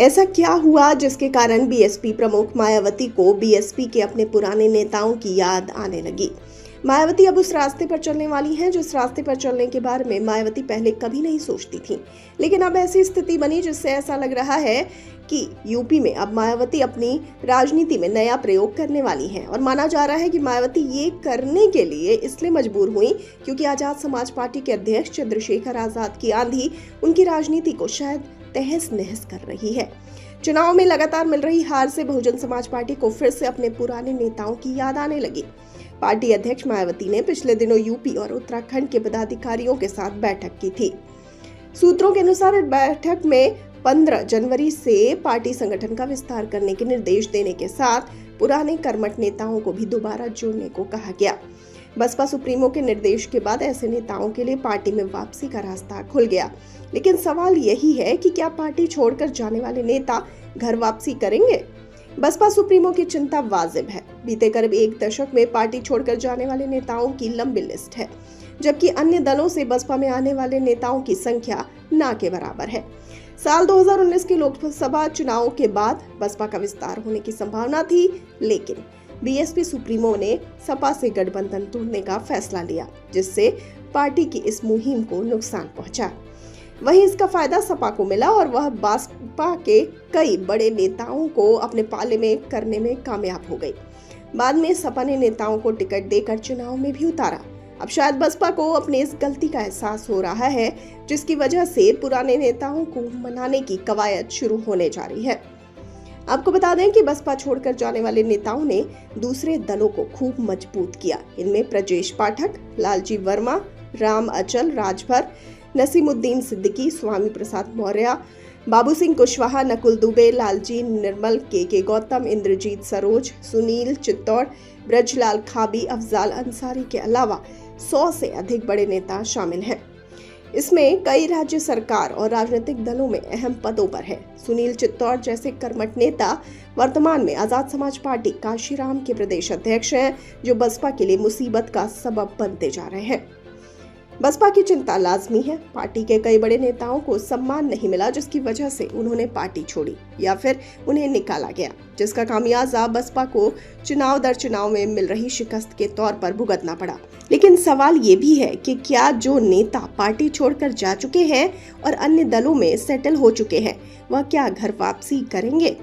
ऐसा क्या हुआ जिसके कारण बीएसपी प्रमुख मायावती को बीएसपी के अपने पुराने नेताओं की याद आने लगी। मायावती अब उस रास्ते पर चलने वाली हैं जिस रास्ते पर चलने के बारे में मायावती पहले कभी नहीं सोचती थी, लेकिन अब ऐसी स्थिति बनी जिससे ऐसा लग रहा है कि यूपी में अब मायावती अपनी राजनीति में नया प्रयोग करने वाली हैं। और माना जा रहा है कि मायावती ये करने के लिए इसलिए मजबूर हुई क्योंकि आजाद समाज पार्टी के अध्यक्ष चंद्रशेखर आजाद की आंधी उनकी राजनीति को शायद तहस नहस कर रही है। चुनाव में लगातार मिल रही हार से बहुजन समाज पार्टी को फिर से अपने पुराने नेताओं की याद आने लगी। पार्टी अध्यक्ष मायावती ने पिछले दिनों यूपी और उत्तराखंड के पदाधिकारियों के साथ बैठक की थी। सूत्रों के अनुसार इस बैठक में 15 जनवरी से पार्टी संगठन का विस्तार करने के निर्देश देने के साथ पुराने कर्मठ नेताओं को भी दोबारा जोड़ने को कहा गया। बसपा सुप्रीमो के निर्देश के बाद ऐसे नेताओं के लिए पार्टी में वापसी का रास्ता खुल गया, लेकिन सवाल यही है कि क्या पार्टी छोड़कर जाने वाले नेता घर वापसी करेंगे? बसपा सुप्रीमो की चिंता वाजिब है। बीते करीब एक दशक में पार्टी छोड़कर जाने वाले नेताओं की लंबी लिस्ट है, जबकि अन्य दलों से बसपा में आने वाले नेताओं की संख्या ना के बराबर है। साल 2019 के लोकसभा चुनाव के बाद बसपा का विस्तार होने की संभावना थी, लेकिन बीएसपी सुप्रीमो ने सपा से गठबंधन तोड़ने का फैसला लिया, जिससे पार्टी की इस मुहिम को नुकसान पहुंचा। वहीं इसका फायदा सपा को मिला और वह बसपा के कई बड़े नेताओं को अपने पाले में करने में कामयाब हो गई। बाद में सपा ने नेताओं को टिकट देकर चुनाव में भी उतारा। अब शायद बसपा को अपनी इस गलती का एहसास हो रहा है, जिसकी वजह से पुराने नेताओं को मनाने की कवायद शुरू होने जा रही है। आपको बता दें कि बसपा छोड़कर जाने वाले नेताओं ने दूसरे दलों को खूब मजबूत किया। इनमें ब्रजेश पाठक, लालजी वर्मा, राम अचल राजभर, नसीमुद्दीन सिद्दीकी, स्वामी प्रसाद मौर्य, बाबू सिंह कुशवाहा, नकुल दुबे, लालजी निर्मल, के गौतम, इंद्रजीत सरोज, सुनील चित्तौड़, ब्रजलाल खाबी, अफजाल अंसारी के अलावा 100 से अधिक बड़े नेता शामिल हैं। इसमें कई राज्य सरकार और राजनीतिक दलों में अहम पदों पर है। सुनील चित्तौड़ जैसे कर्मठ नेता वर्तमान में आजाद समाज पार्टी काशीराम के प्रदेश अध्यक्ष हैं, जो बसपा के लिए मुसीबत का सबब बनते जा रहे हैं। बसपा की चिंता लाजमी है। पार्टी के कई बड़े नेताओं को सम्मान नहीं मिला, जिसकी वजह से उन्होंने पार्टी छोड़ी या फिर उन्हें निकाला गया, जिसका खामियाजा बसपा को चुनाव दर चुनाव में मिल रही शिकस्त के तौर पर भुगतना पड़ा। लेकिन सवाल ये भी है कि क्या जो नेता पार्टी छोड़कर जा चुके हैं और अन्य दलों में सेटल हो चुके हैं, वह क्या घर वापसी करेंगे?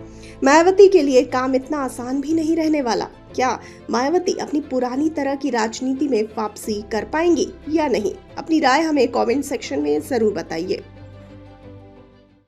मायावती के लिए काम इतना आसान भी नहीं रहने वाला। क्या मायावती अपनी पुरानी तरह की राजनीति में वापसी कर पाएंगी या नहीं? अपनी राय हमें कमेंट सेक्शन में जरूर बताइए।